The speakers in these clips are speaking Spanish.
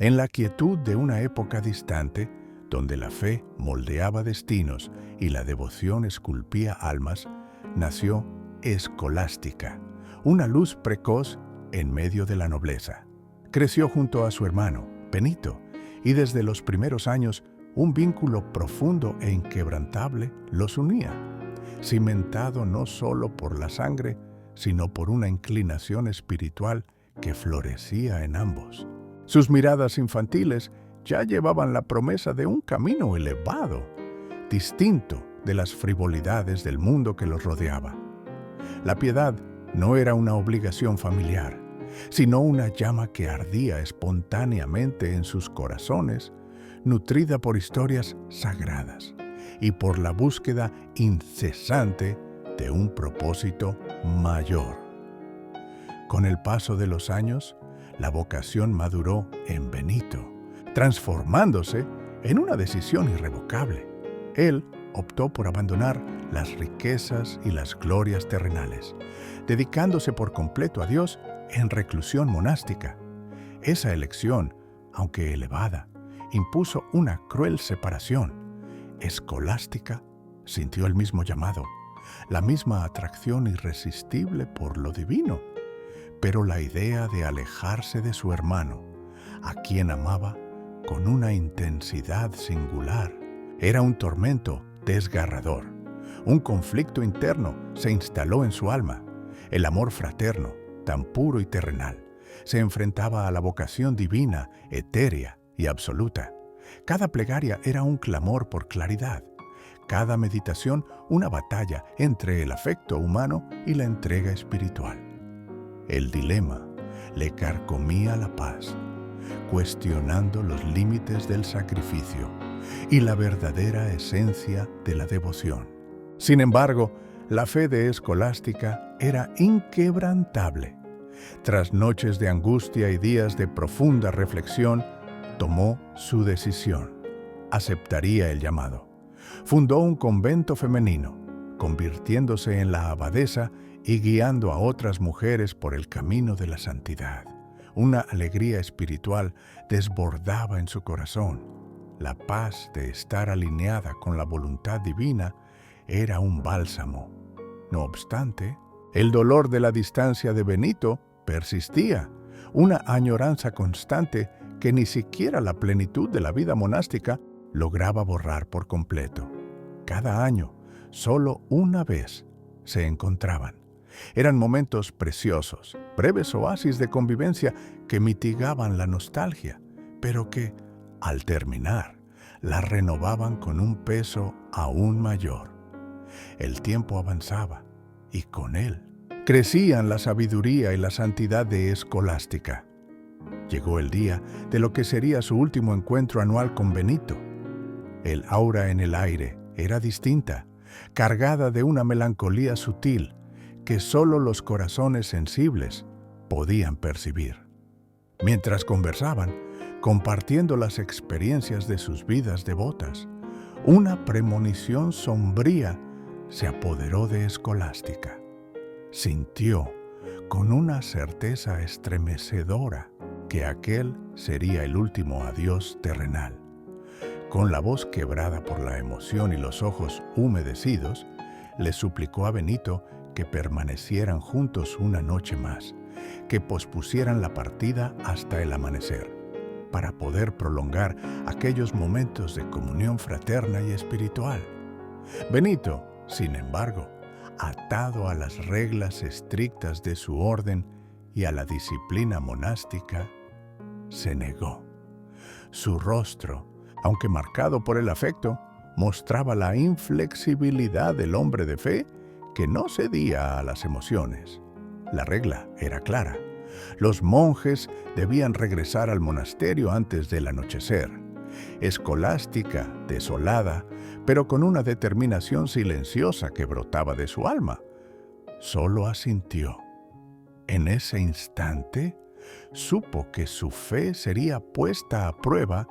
En la quietud de una época distante, donde la fe moldeaba destinos y la devoción esculpía almas, nació Escolástica, una luz precoz en medio de la nobleza. Creció junto a su hermano, Benito, y desde los primeros años un vínculo profundo e inquebrantable los unía, cimentado no solo por la sangre, sino por una inclinación espiritual que florecía en ambos. Sus miradas infantiles ya llevaban la promesa de un camino elevado, distinto de las frivolidades del mundo que los rodeaba. La piedad no era una obligación familiar, sino una llama que ardía espontáneamente en sus corazones, nutrida por historias sagradas y por la búsqueda incesante de un propósito mayor. Con el paso de los años, la vocación maduró en Benito, transformándose en una decisión irrevocable. Él optó por abandonar las riquezas y las glorias terrenales, dedicándose por completo a Dios en reclusión monástica. Esa elección, aunque elevada, impuso una cruel separación. Escolástica sintió el mismo llamado, la misma atracción irresistible por lo divino, pero la idea de alejarse de su hermano, a quien amaba con una intensidad singular, era un tormento desgarrador. Un conflicto interno se instaló en su alma. El amor fraterno, tan puro y terrenal, se enfrentaba a la vocación divina, etérea y absoluta. Cada plegaria era un clamor por claridad, cada meditación una batalla entre el afecto humano y la entrega espiritual. El dilema le carcomía la paz, cuestionando los límites del sacrificio y la verdadera esencia de la devoción. Sin embargo, la fe de Escolástica era inquebrantable. Tras noches de angustia y días de profunda reflexión, tomó su decisión. Aceptaría el llamado. Fundó un convento femenino, convirtiéndose en la abadesa y guiando a otras mujeres por el camino de la santidad. Una alegría espiritual desbordaba en su corazón. La paz de estar alineada con la voluntad divina era un bálsamo. No obstante, el dolor de la distancia de Benito persistía, una añoranza constante que ni siquiera la plenitud de la vida monástica lograba borrar por completo. Cada año, solo una vez, se encontraban. Eran momentos preciosos, breves oasis de convivencia que mitigaban la nostalgia, pero que, al terminar, la renovaban con un peso aún mayor. El tiempo avanzaba, y con él crecían la sabiduría y la santidad de Escolástica. Llegó el día de lo que sería su último encuentro anual con Benito. El aura en el aire era distinta, cargada de una melancolía sutil que solo los corazones sensibles podían percibir. Mientras conversaban, compartiendo las experiencias de sus vidas devotas, una premonición sombría se apoderó de Escolástica. Sintió, con una certeza estremecedora, que aquel sería el último adiós terrenal. Con la voz quebrada por la emoción y los ojos humedecidos, le suplicó a Benito que permanecieran juntos una noche más, que pospusieran la partida hasta el amanecer, para poder prolongar aquellos momentos de comunión fraterna y espiritual. Benito, sin embargo, atado a las reglas estrictas de su orden y a la disciplina monástica, se negó. Su rostro, aunque marcado por el afecto, mostraba la inflexibilidad del hombre de fe que no cedía a las emociones. La regla era clara. Los monjes debían regresar al monasterio antes del anochecer. Escolástica, desolada, pero con una determinación silenciosa que brotaba de su alma, solo asintió. En ese instante, supo que su fe sería puesta a prueba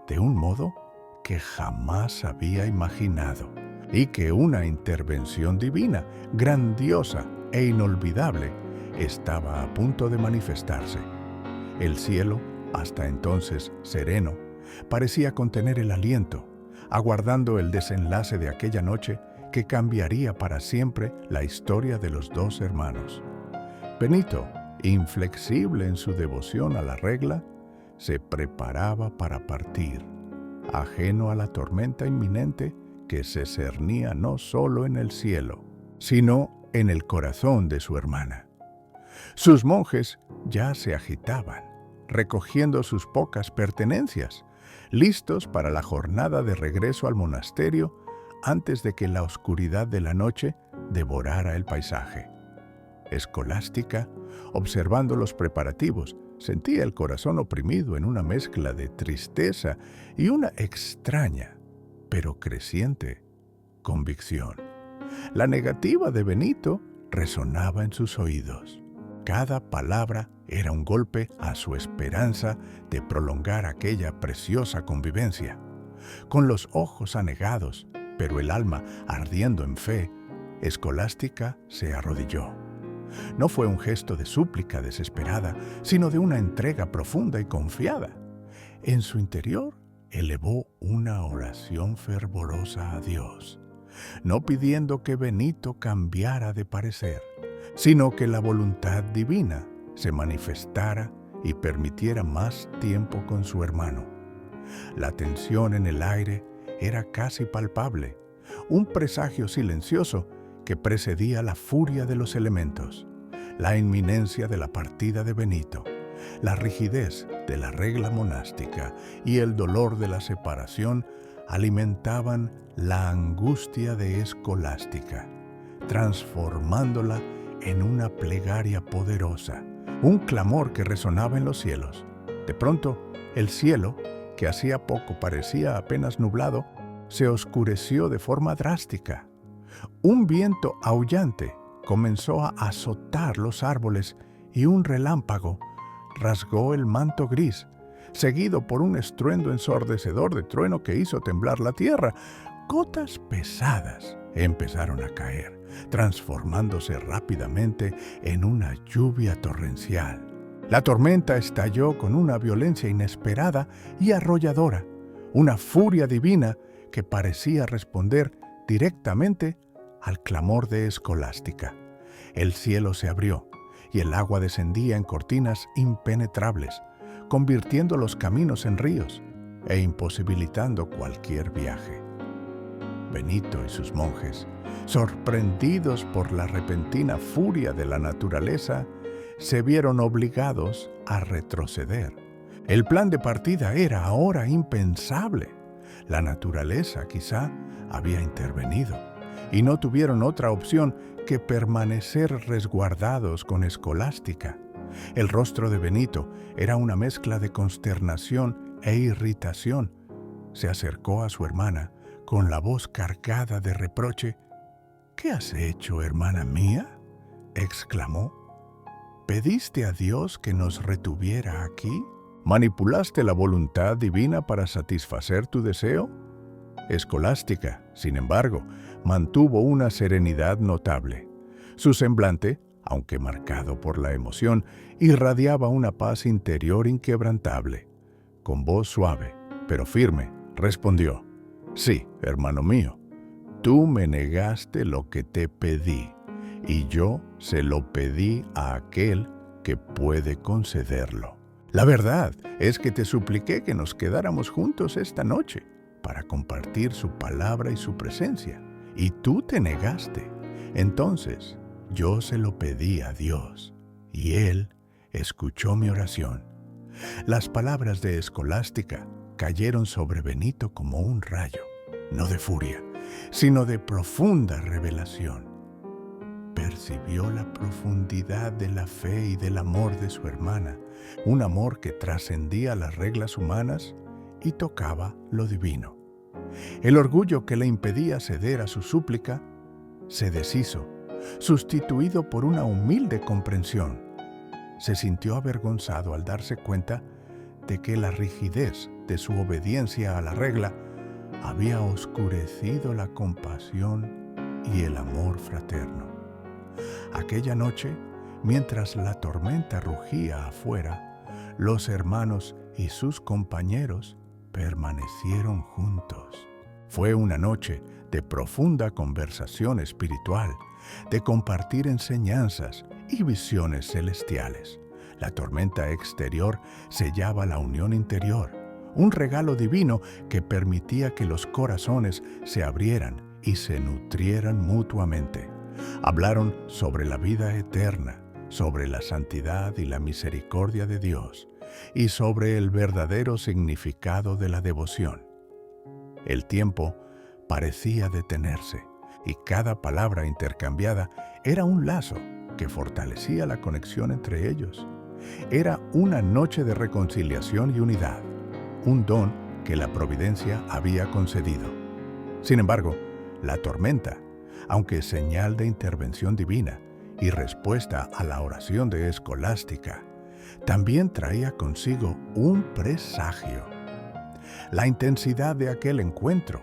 de un modo que jamás había imaginado, y que una intervención divina, grandiosa e inolvidable, estaba a punto de manifestarse. El cielo hasta entonces sereno, parecía contener el aliento, aguardando el desenlace de aquella noche que cambiaría para siempre la historia de los dos hermanos. Benito, inflexible en su devoción a la regla, se preparaba para partir, ajeno a la tormenta inminente que se cernía no solo en el cielo, sino en el corazón de su hermana. Sus monjes ya se agitaban, recogiendo sus pocas pertenencias, listos para la jornada de regreso al monasterio antes de que la oscuridad de la noche devorara el paisaje. Escolástica, observando los preparativos, sentía el corazón oprimido en una mezcla de tristeza y una extraña, pero creciente, convicción. La negativa de Benito resonaba en sus oídos. Cada palabra era un golpe a su esperanza de prolongar aquella preciosa convivencia. Con los ojos anegados, pero el alma ardiendo en fe, Escolástica se arrodilló. No fue un gesto de súplica desesperada, sino de una entrega profunda y confiada. En su interior elevó una oración fervorosa a Dios, no pidiendo que Benito cambiara de parecer, sino que la voluntad divina se manifestara y permitiera más tiempo con su hermano. La tensión en el aire era casi palpable, un presagio silencioso que precedía la furia de los elementos, la inminencia de la partida de Benito, la rigidez de la regla monástica y el dolor de la separación alimentaban la angustia de Escolástica, transformándola en una plegaria poderosa, un clamor que resonaba en los cielos. De pronto, el cielo, que hacía poco parecía apenas nublado, se oscureció de forma drástica. Un viento aullante comenzó a azotar los árboles y un relámpago rasgó el manto gris, seguido por un estruendo ensordecedor de trueno que hizo temblar la tierra. Gotas pesadas empezaron a caer, transformándose rápidamente en una lluvia torrencial. La tormenta estalló con una violencia inesperada y arrolladora, una furia divina que parecía responder directamente al clamor de Escolástica. El cielo se abrió y el agua descendía en cortinas impenetrables, convirtiendo los caminos en ríos e imposibilitando cualquier viaje. Benito y sus monjes, sorprendidos por la repentina furia de la naturaleza, se vieron obligados a retroceder. El plan de partida era ahora impensable. La naturaleza quizá había intervenido y no tuvieron otra opción que permanecer resguardados con Escolástica. El rostro de Benito era una mezcla de consternación e irritación. Se acercó a su hermana con la voz cargada de reproche. «¿Qué has hecho, hermana mía?», exclamó. «¿Pediste a Dios que nos retuviera aquí? ¿Manipulaste la voluntad divina para satisfacer tu deseo?». Escolástica, sin embargo, mantuvo una serenidad notable. Su semblante, aunque marcado por la emoción, irradiaba una paz interior inquebrantable. Con voz suave, pero firme, respondió: «Sí, hermano mío, tú me negaste lo que te pedí, y yo se lo pedí a aquel que puede concederlo. La verdad es que te supliqué que nos quedáramos juntos esta noche para compartir su palabra y su presencia, y tú te negaste. Entonces yo se lo pedí a Dios, y Él escuchó mi oración». Las palabras de Escolástica cayeron sobre Benito como un rayo, no de furia, sino de profunda revelación. Percibió la profundidad de la fe y del amor de su hermana, un amor que trascendía las reglas humanas y tocaba lo divino. El orgullo que le impedía ceder a su súplica se deshizo, sustituido por una humilde comprensión. Se sintió avergonzado al darse cuenta de que la rigidez de su obediencia a la regla había oscurecido la compasión y el amor fraterno. Aquella noche, mientras la tormenta rugía afuera, los hermanos y sus compañeros permanecieron juntos. Fue una noche de profunda conversación espiritual, de compartir enseñanzas y visiones celestiales. La tormenta exterior sellaba la unión interior, un regalo divino que permitía que los corazones se abrieran y se nutrieran mutuamente. Hablaron sobre la vida eterna, sobre la santidad y la misericordia de Dios, y sobre el verdadero significado de la devoción. El tiempo parecía detenerse, y cada palabra intercambiada era un lazo que fortalecía la conexión entre ellos. Era una noche de reconciliación y unidad, un don que la providencia había concedido. Sin embargo, la tormenta, aunque señal de intervención divina y respuesta a la oración de Escolástica, también traía consigo un presagio. La intensidad de aquel encuentro,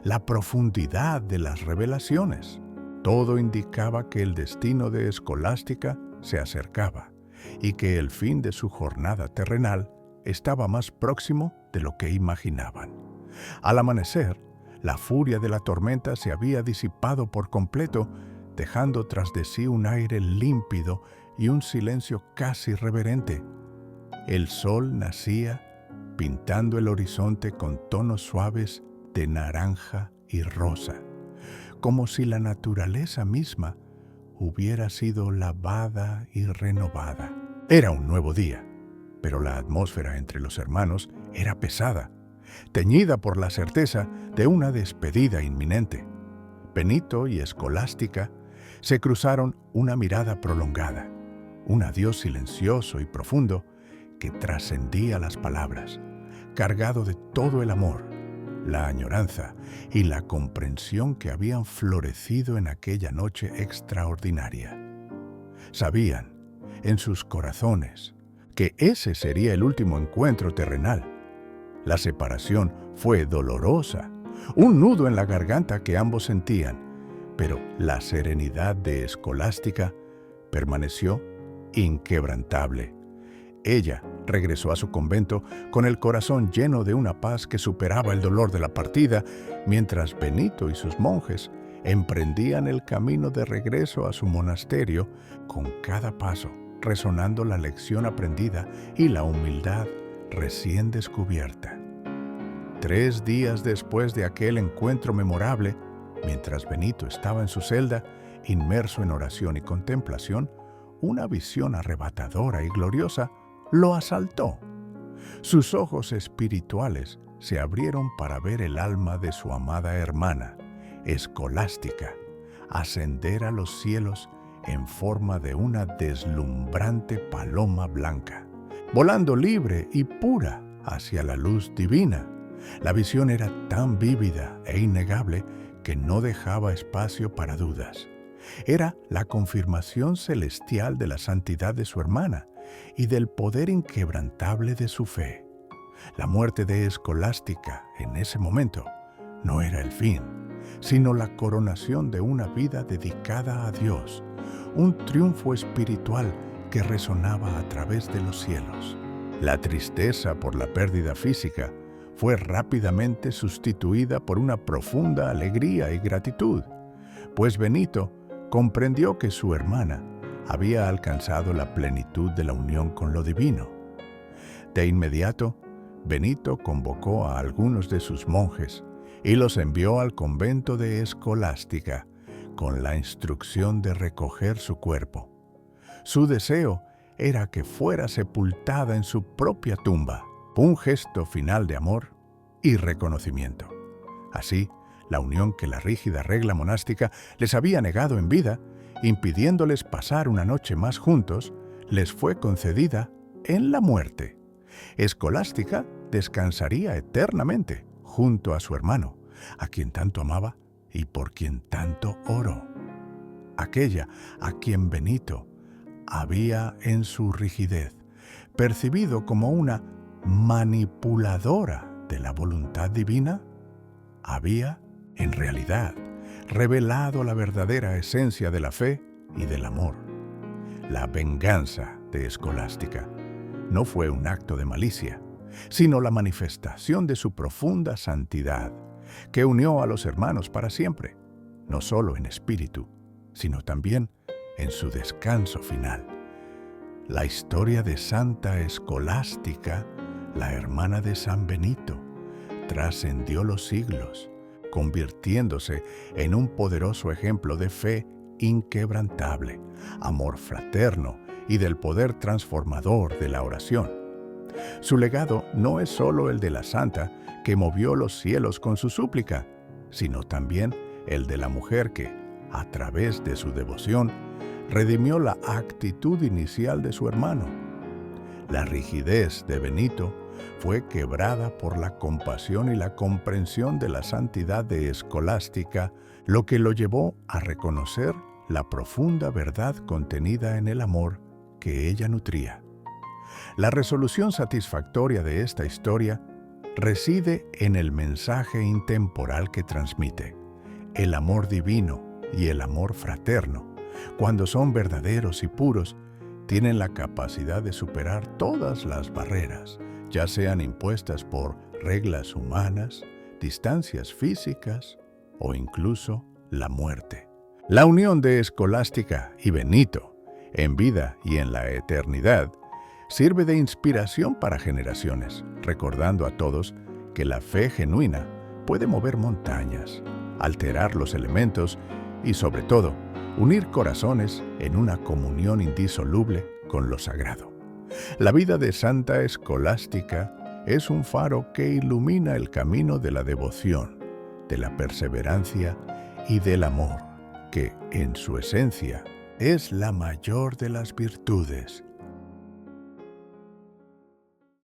la profundidad de las revelaciones, todo indicaba que el destino de Escolástica se acercaba y que el fin de su jornada terrenal estaba más próximo de lo que imaginaban. Al amanecer, la furia de la tormenta se había disipado por completo, dejando tras de sí un aire límpido y un silencio casi reverente. El sol nacía, pintando el horizonte con tonos suaves de naranja y rosa, como si la naturaleza misma hubiera sido lavada y renovada. Era un nuevo día, pero la atmósfera entre los hermanos era pesada, teñida por la certeza de una despedida inminente. Benito y Escolástica se cruzaron una mirada prolongada, un adiós silencioso y profundo que trascendía las palabras, cargado de todo el amor, la añoranza y la comprensión que habían florecido en aquella noche extraordinaria. Sabían, en sus corazones, que ese sería el último encuentro terrenal. La separación fue dolorosa, un nudo en la garganta que ambos sentían, pero la serenidad de Escolástica permaneció inquebrantable. Ella regresó a su convento con el corazón lleno de una paz que superaba el dolor de la partida, mientras Benito y sus monjes emprendían el camino de regreso a su monasterio, con cada paso resonando la lección aprendida y la humildad recién descubierta. 3 días después de aquel encuentro memorable, mientras Benito estaba en su celda, inmerso en oración y contemplación, una visión arrebatadora y gloriosa lo asaltó. Sus ojos espirituales se abrieron para ver el alma de su amada hermana, Escolástica, ascender a los cielos en forma de una deslumbrante paloma blanca, volando libre y pura hacia la luz divina. La visión era tan vívida e innegable que no dejaba espacio para dudas. Era la confirmación celestial de la santidad de su hermana y del poder inquebrantable de su fe. La muerte de Escolástica en ese momento no era el fin, sino la coronación de una vida dedicada a Dios, un triunfo espiritual que resonaba a través de los cielos. La tristeza por la pérdida física fue rápidamente sustituida por una profunda alegría y gratitud, pues Benito comprendió que su hermana había alcanzado la plenitud de la unión con lo divino. De inmediato, Benito convocó a algunos de sus monjes y los envió al convento de Escolástica con la instrucción de recoger su cuerpo. Su deseo era que fuera sepultada en su propia tumba, un gesto final de amor y reconocimiento. Así, la unión que la rígida regla monástica les había negado en vida, impidiéndoles pasar una noche más juntos, les fue concedida en la muerte. Escolástica descansaría eternamente junto a su hermano, a quien tanto amaba y por quien tanto oró. Aquella a quien Benito había en su rigidez percibido como una manipuladora de la voluntad divina, había, en realidad, revelado la verdadera esencia de la fe y del amor. La venganza de Escolástica no fue un acto de malicia, sino la manifestación de su profunda santidad, que unió a los hermanos para siempre, no solo en espíritu, sino también en su descanso final. La historia de Santa Escolástica, la hermana de San Benito, trascendió los siglos, convirtiéndose en un poderoso ejemplo de fe inquebrantable, amor fraterno y del poder transformador de la oración. Su legado no es solo el de la santa que movió los cielos con su súplica, sino también el de la mujer que, a través de su devoción, redimió la actitud inicial de su hermano. La rigidez de Benito fue quebrada por la compasión y la comprensión de la santidad de Escolástica, lo que lo llevó a reconocer la profunda verdad contenida en el amor que ella nutría. La resolución satisfactoria de esta historia reside en el mensaje intemporal que transmite. El amor divino y el amor fraterno, cuando son verdaderos y puros, tienen la capacidad de superar todas las barreras, ya sean impuestas por reglas humanas, distancias físicas o incluso la muerte. La unión de Escolástica y Benito, en vida y en la eternidad, sirve de inspiración para generaciones, recordando a todos que la fe genuina puede mover montañas, alterar los elementos y, sobre todo, unir corazones en una comunión indisoluble con lo sagrado. La vida de Santa Escolástica es un faro que ilumina el camino de la devoción, de la perseverancia y del amor, que, en su esencia, es la mayor de las virtudes